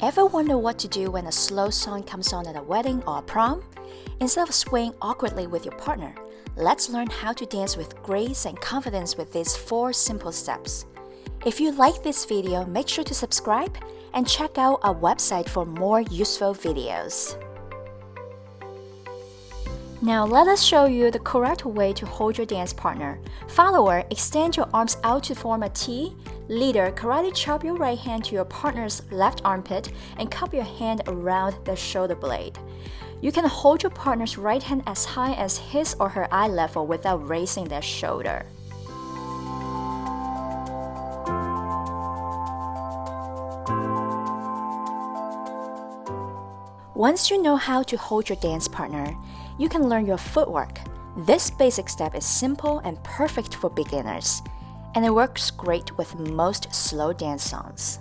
Ever wonder what to do when a slow song comes on at a wedding or a prom? Instead of swaying awkwardly with your partner, let's learn how to dance with grace and confidence with these 4 simple steps. If you like this video, make sure to subscribe and check out our website for more useful videos. Now let us show you the correct way to hold your dance partner. Follower, extend your arms out to form a T. Leader, karate chop your right hand to your partner's left armpit and cup your hand around the shoulder blade. You can hold your partner's right hand as high as his or her eye level without raising their shoulder. Once you know how to hold your dance partner, you can learn your footwork. This basic step is simple and perfect for beginners, and it works great with most slow dance songs.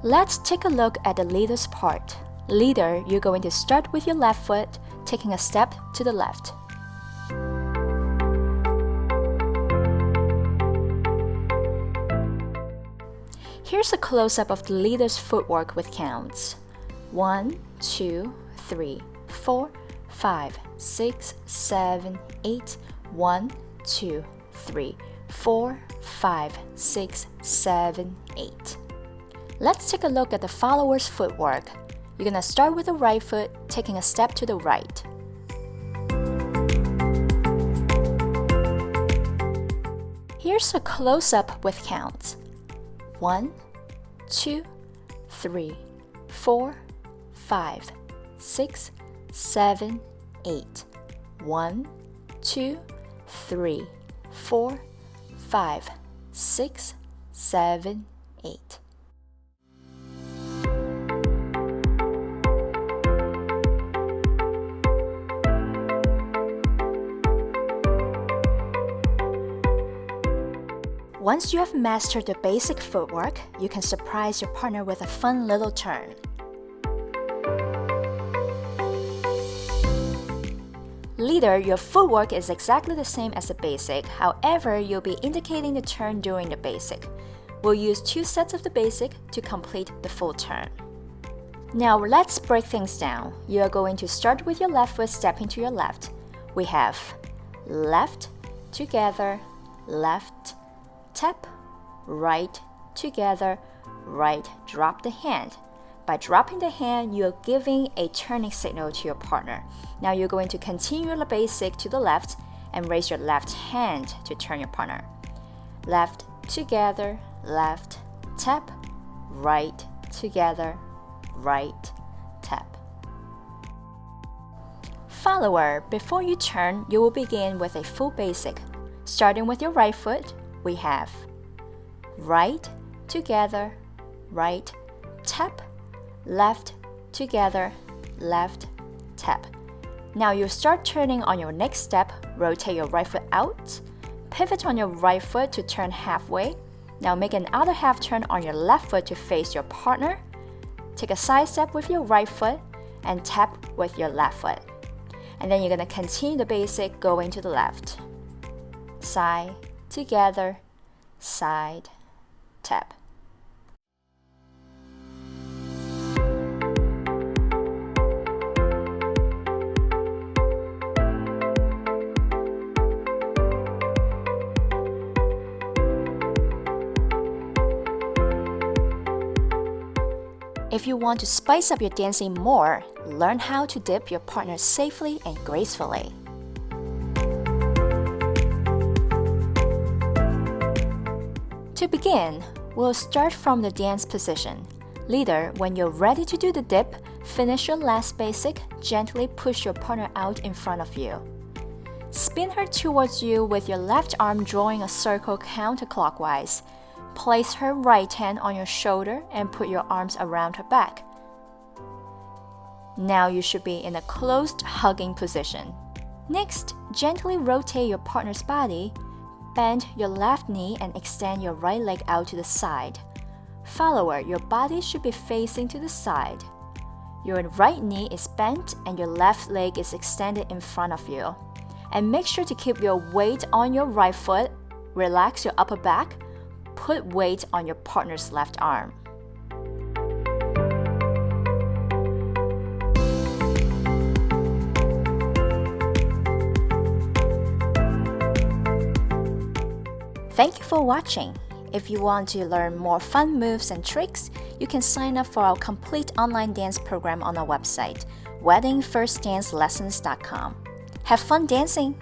Let's take a look at the leader's part. Leader, you're going to start with your left foot, taking a step to the left. Here's a close-up of the leader's footwork with counts. 1, 2, 3, 4, 5, 6, 7, 8. 1, 2, 3, 4, 5, 6, 7, 8. Let's take a look at the follower's footwork. You're gonna start with the right foot, taking a step to the right. Here's a close-up with counts. 1, 2, 3, 4, 5, 6, 7, 8. 1, 2, 3, 4, 5, 6, 7, 8. Once you have mastered the basic footwork, you can surprise your partner with a fun little turn. Leader, your footwork is exactly the same as the basic, however, you'll be indicating the turn during the basic. We'll use 2 sets of the basic to complete the full turn. Now let's break things down. You are going to start with your left foot stepping to your left. We have left, together, left, tap, right, together, right, drop the hand. By dropping the hand, you're giving a turning signal to your partner. Now you're going to continue the basic to the left and raise your left hand to turn your partner. Left, together, left, tap, right, together, right, tap. Follower, before you turn, you will begin with a full basic. Starting with your right foot, we have right, together, right, tap, left, together, left, tap. Now you start turning on your next step, rotate your right foot out, pivot on your right foot to turn halfway. Now make another half turn on your left foot to face your partner. Take a side step with your right foot and tap with your left foot. And then you're going to continue the basic going to the left. Side, together, side, tap. If you want to spice up your dancing more, learn how to dip your partner safely and gracefully. To begin, we'll start from the dance position. Leader, when you're ready to do the dip, finish your last basic, gently push your partner out in front of you. Spin her towards you with your left arm drawing a circle counterclockwise. Place her right hand on your shoulder and put your arms around her back. Now you should be in a closed hugging position. Next, gently rotate your partner's body. Bend your left knee and extend your right leg out to the side. Follower, your body should be facing to the side. Your right knee is bent and your left leg is extended in front of you. And make sure to keep your weight on your right foot. Relax your upper back. Put weight on your partner's left arm. Thank you for watching. If you want to learn more fun moves and tricks, you can sign up for our complete online dance program on our website, weddingfirstdancelessons.com. Have fun dancing!